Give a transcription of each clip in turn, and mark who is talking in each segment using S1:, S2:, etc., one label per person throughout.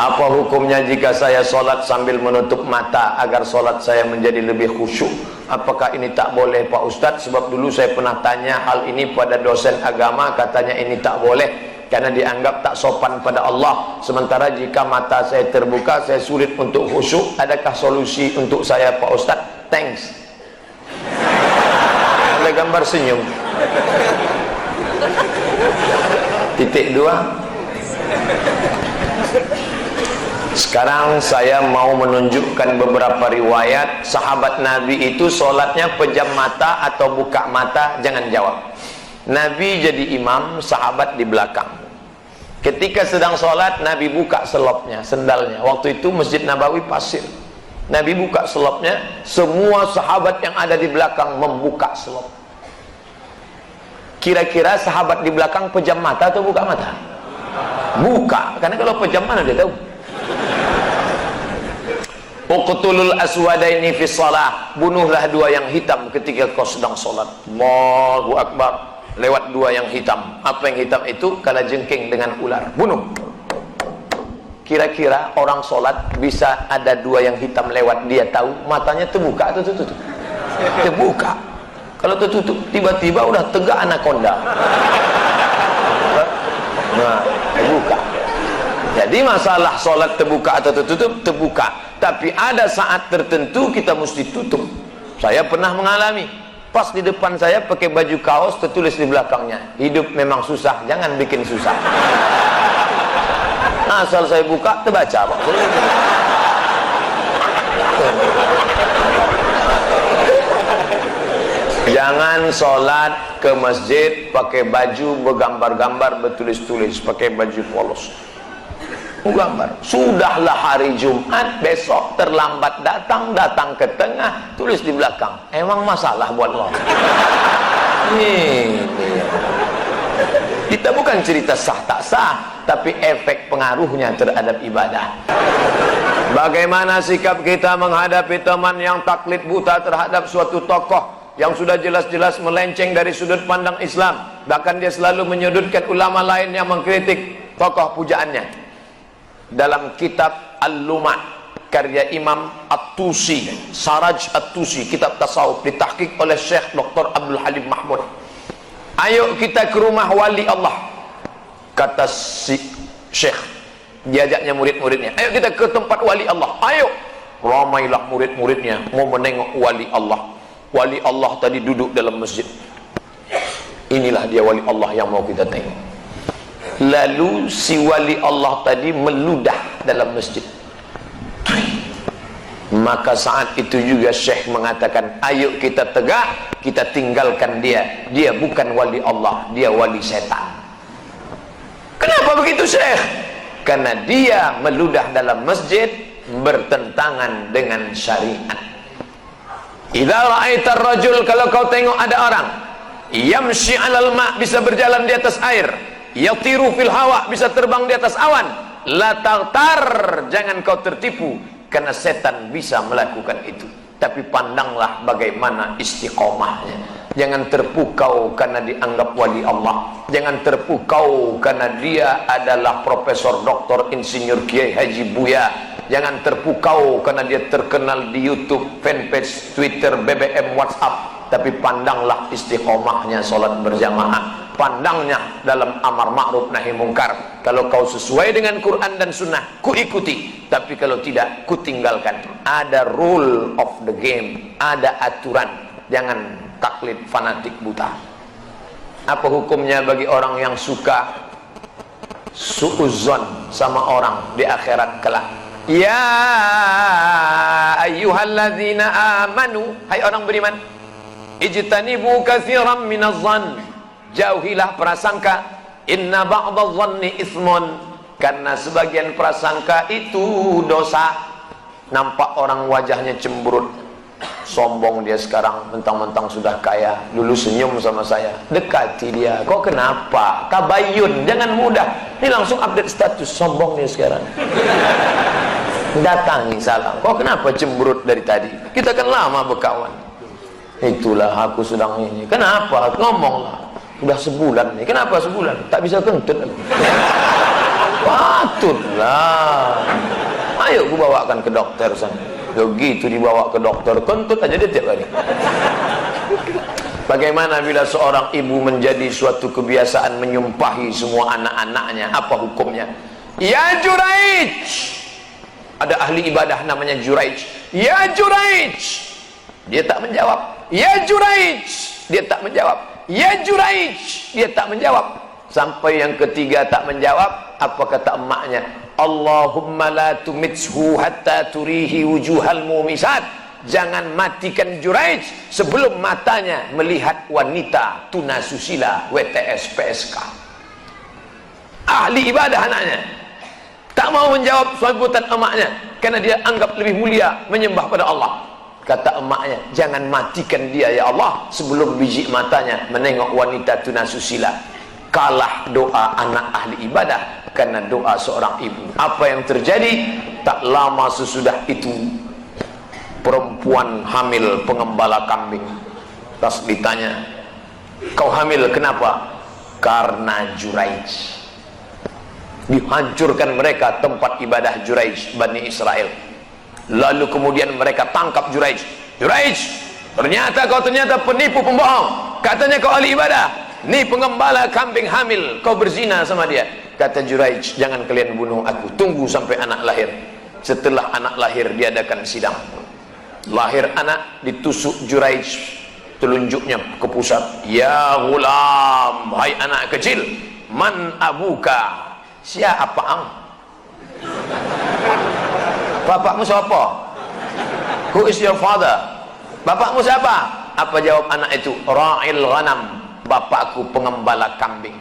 S1: Apa hukumnya jika saya sholat sambil menutup mata agar sholat saya menjadi lebih khusyuk? Apakah ini tak boleh Pak Ustadz? Sebab dulu saya pernah tanya hal ini pada dosen agama, katanya ini tak boleh karena dianggap tak sopan pada Allah. Sementara jika mata saya terbuka, saya sulit untuk khusyuk. Adakah solusi untuk saya Pak Ustadz? Thanks. Ada gambar senyum. Titik 2. Sekarang saya mau menunjukkan beberapa riwayat sahabat Nabi itu sholatnya pejam mata atau buka mata. Jangan jawab. Nabi jadi imam, sahabat di belakang. Ketika sedang sholat, Nabi buka selopnya, sendalnya. Waktu itu Masjid Nabawi pasir. Nabi buka selopnya, semua sahabat yang ada di belakang membuka selop. Kira-kira sahabat di belakang pejam mata atau buka mata? Buka, karena kalau pejam mana dia tahu. Uqtulul aswadaini fi shalah, bunuhlah dua yang hitam ketika kau sedang sholat. Allahu Akbar. Lewat dua yang hitam. Apa yang hitam itu? Kalajengking dengan ular. Bunuh. Kira-kira orang sholat bisa ada dua yang hitam lewat, dia tahu matanya terbuka atau tertutup? Terbuka. Kalau tertutup tiba-tiba udah tegak anaconda. Nah, terbuka. Jadi masalah sholat terbuka atau tertutup, terbuka. Tapi ada saat tertentu kita mesti tutup. Saya pernah mengalami. Pas di depan saya pakai baju kaos, tertulis di belakangnya, hidup memang susah, jangan bikin susah. Asal saya buka, terbaca Pak. Jangan sholat ke masjid pakai baju bergambar-gambar, bertulis-tulis, pakai baju polos. Gambar. Sudahlah hari Jumat, besok terlambat datang, datang ke tengah, tulis di belakang. Emang masalah buat lo? Ini. Kita bukan cerita sah tak sah, tapi efek pengaruhnya terhadap ibadah. Bagaimana sikap kita menghadapi teman yang taklid buta terhadap suatu tokoh yang sudah jelas-jelas melenceng dari sudut pandang Islam? Bahkan dia selalu menyudutkan ulama lain yang mengkritik tokoh pujaannya. Dalam kitab Al-Lumah karya Imam At-Tusi, Saraj At-Tusi, kitab tasawuf ditahqiq oleh Syekh Dr. Abdul Halim Mahmud. Ayo kita ke rumah wali Allah, kata si Syekh, diajaknya murid-muridnya. Ayo kita ke tempat wali Allah. Ayo. Ramailah murid-muridnya mau menengok wali Allah. Wali Allah tadi duduk dalam masjid. Inilah dia wali Allah yang mau kita tengok. Lalu si wali Allah tadi meludah dalam masjid. Maka saat itu juga Syekh mengatakan, ayo kita tegak, kita tinggalkan dia. Dia bukan wali Allah, dia wali setan. Kenapa begitu Syekh? Karena dia meludah dalam masjid bertentangan dengan syariat. Idza ra'aitar rajul, kalau kau tengok ada orang yamshi 'alal ma', bisa berjalan di atas air, yatiru fil hawa, bisa terbang di atas awan, la taghtar, jangan kau tertipu, karena setan bisa melakukan itu. Tapi pandanglah bagaimana istiqomahnya. Jangan terpukau karena dianggap wali Allah. Jangan terpukau karena dia adalah profesor, doktor, insinyur, kiai, haji, buya. Jangan terpukau karena dia terkenal di YouTube, fanpage, Twitter, BBM, WhatsApp. Tapi pandanglah istiqomahnya sholat berjamaah. Pandangnya dalam amar ma'ruf nahi mungkar. Kalau kau sesuai dengan Quran dan Sunnah, ku ikuti. Tapi kalau tidak, ku tinggalkan. Ada rule of the game, ada aturan. Jangan taklid fanatik buta. Apa hukumnya bagi orang yang suka suudzon sama orang di akhirat kelak? Ya ayyuhalladzina amanu, hai orang beriman, ijtanibu katsiran minadh-dhann, jauhilah prasangka, inna ba'dadh-dhanni itsmun, karena sebagian prasangka itu dosa. Nampak orang wajahnya cemberut, sombong dia sekarang, mentang-mentang sudah kaya, dulu senyum sama saya, dekati dia, kok kenapa? Tabayun, jangan mudah. Ini langsung update status, sombong dia sekarang. Datangi salam, kok kenapa cemberut dari tadi? Kita kan lama berkawan. Itulah aku sedang ini. Kenapa? Ngomonglah. Udah sebulan nih. Kenapa sebulan? Tak bisa kentut. Patutlah. Ayo ku bawakan ke dokter sana. Begitu dibawa ke dokter, kentut aja dia tiap hari. Bagaimana bila seorang ibu menjadi suatu kebiasaan menyumpahi semua anak-anaknya? Apa hukumnya? Ya Juraij. Ada ahli ibadah namanya Juraij. Ya Juraij. Dia tak menjawab. Ya Juraij. Dia tak menjawab. Ya Juraij. Dia tak menjawab. Sampai yang ketiga tak menjawab. Apa kata emaknya? Allahumma la tumitshu hatta turihi wujuhal mumisat. Jangan matikan Juraij sebelum matanya melihat wanita tunasusila WTS PSK. Ahli ibadah anaknya tak mau menjawab sambutan emaknya karena dia anggap lebih mulia menyembah pada Allah. Kata emaknya, jangan matikan dia ya Allah sebelum biji matanya menengok wanita tunasusila. Kalah doa anak ahli ibadah karena doa seorang ibu. Apa yang terjadi? Tak lama sesudah itu perempuan hamil pengembala kambing. Tas ditanya, kau hamil kenapa? Karena Juraij. Dihancurkan mereka tempat ibadah Juraij Bani Israel. Lalu kemudian mereka tangkap Juraij. Juraij, ternyata kau penipu pembohong. Katanya kau ahli ibadah. Nih pengembala kambing hamil, kau berzina sama dia. Kata Juraij, jangan kalian bunuh aku, tunggu sampai anak lahir. Setelah anak lahir diadakan sidang. Lahir anak, ditusuk Juraij, telunjuknya ke pusat. Ya gulam, hai anak kecil, man abuka? Siapa ang? Bapakmu siapa? Who is your father? Bapakmu siapa? Apa jawab anak itu? Ra'il ghanam, bapakku pengembala kambing.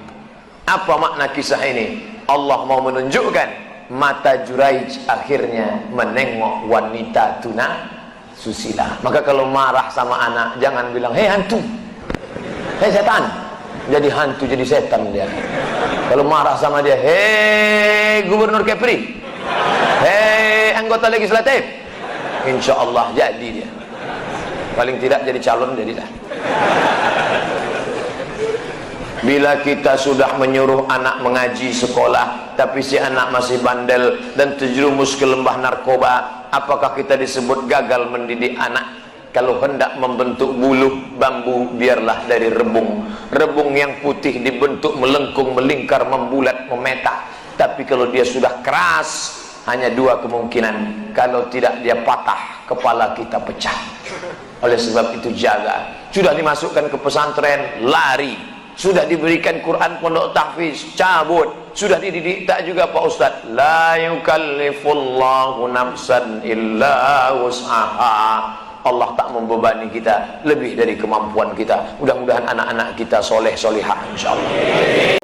S1: Apa makna kisah ini? Allah mau menunjukkan mata Juraij akhirnya menengok wanita tuna susila. Maka kalau marah sama anak, jangan bilang hei hantu, hei setan. Jadi hantu, jadi setan dia. Kalau marah sama dia, hei gubernur Kepri, hei anggota legislatif, insya Allah jadi dia. Paling tidak jadi calon, jadilah. Bila kita sudah menyuruh anak mengaji sekolah, tapi si anak masih bandel dan terjerumus ke lembah narkoba, apakah kita disebut gagal mendidik anak? Kalau hendak membentuk buluh bambu, biarlah dari rebung. Rebung yang putih dibentuk melengkung, melingkar, membulat, memetak. Tapi kalau dia sudah keras, hanya dua kemungkinan. Kalau tidak dia patah, kepala kita pecah. Oleh sebab itu jaga. Sudah dimasukkan ke pesantren, lari. Sudah diberikan Quran pondok tahfiz, cabut. Sudah dididik tak juga Pak Ustaz. La yukallifullahu nafsan illa wus'aha. Allah tak membebani kita lebih dari kemampuan kita. Mudah-mudahan anak-anak kita soleh solihah insyaallah.